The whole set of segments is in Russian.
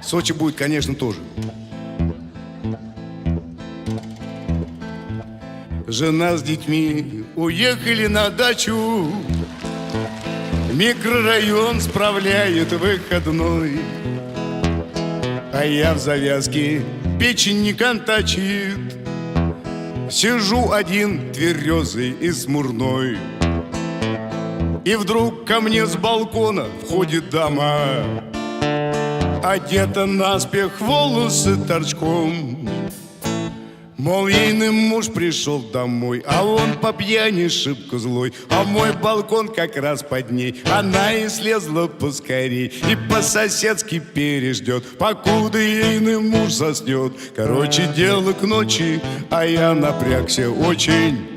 Сочи будет, конечно, тоже. Жена с детьми уехали на дачу. Микрорайон справляет выходной, а я в завязке, печень не контачит. Сижу один тверезый и смурной, и вдруг ко мне с балкона входит дама, одета наспех, волосы торчком. Мол, ейный муж пришел домой, а он по пьяни шибко злой, а мой балкон как раз под ней. Она и слезла поскорей и по-соседски переждет, покуда ейный муж заснет. Короче, дело к ночи, а я напрягся очень.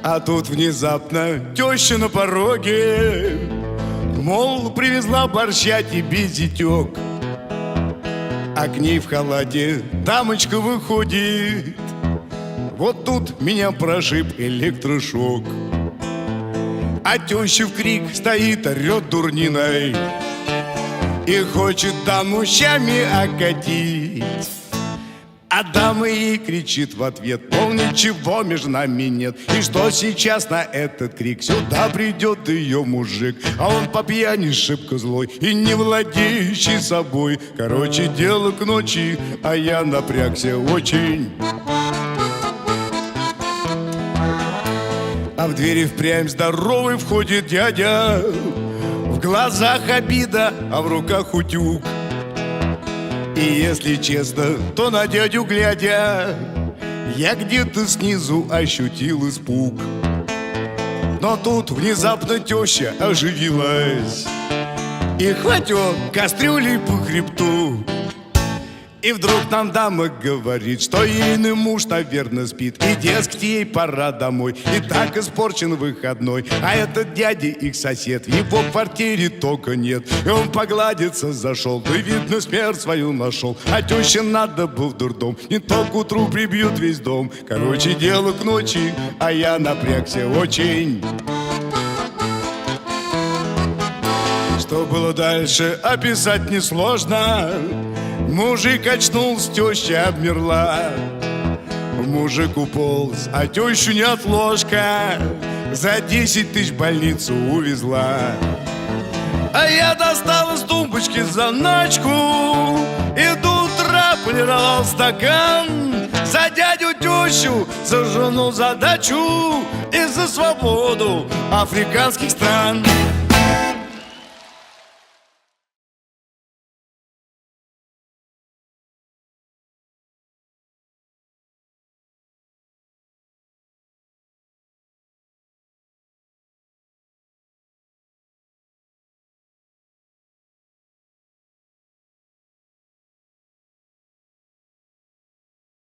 А тут внезапно теща на пороге, мол, привезла борща тебе, зятек. А к ней в халате дамочка выходит. Вот тут меня прошиб электрошок. А теща в крик стоит, орет дурниной и хочет даму щами окатить. А дама ей кричит в ответ, мол, ничего между нами нет. И что сейчас на этот крик сюда придет ее мужик, а он по пьяни шибко злой и не владеющий собой. Короче, дело к ночи, а я напрягся очень. А в двери впрямь здоровый входит дядя. В глазах обида, а в руках утюг. И если честно, то на дядю глядя, я где-то снизу ощутил испуг. Но тут внезапно теща оживилась и хватит кастрюлей по хребту. И вдруг нам дама говорит, что ейный муж, наверное, спит, и, дескать, ей пора домой. И так испорчен выходной, а этот дядя их сосед, в его квартире только нет. И он погладиться зашел, да, видно, смерть свою нашел. А теще надо был в дурдом, не то к утру прибьют весь дом. Короче, дело к ночи, а я напрягся очень. Что было дальше, описать несложно. Мужик очнулся, теща обмерла. Мужик уполз, а тещу неотложка за 10 тысяч в больницу увезла. А я достал из тумбочки заначку и до утра полировал стакан. За дядю, тещу, за жену, за дачу и за свободу африканских стран.